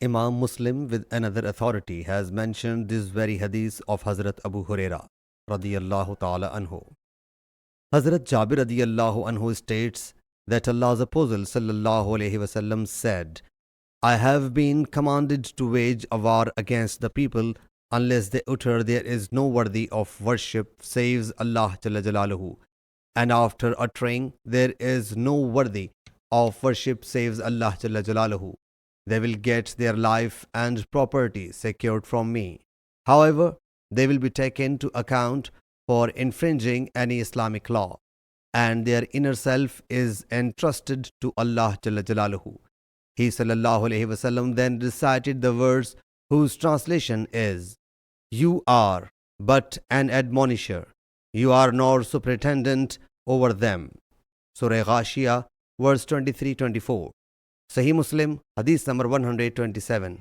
Imam Muslim with another authority has mentioned this very hadith of Hazrat Abu Huraira radiyallahu ta'ala anhu. Hazrat Jabir radiyallahu anhu states that Allah's Apostle sallallahu alayhi wasallam said, I have been commanded to wage a war against the people unless they utter there is no worthy of worship saves Allah Jalla Jalaluhu. And after uttering there is no worthy of worship saves Allah Jalla Jalaluhu, they will get their life and property secured from me. However, they will be taken to account for infringing any Islamic law, and their inner self is entrusted to Allah Jalla Jalaluhu. He sallallahu alayhi wasallam then recited the verse whose translation is, You are but an admonisher, you are nor superintendent over them. Surah Ghashiyah, verse 23-24. Sahih Muslim, Hadith number 127.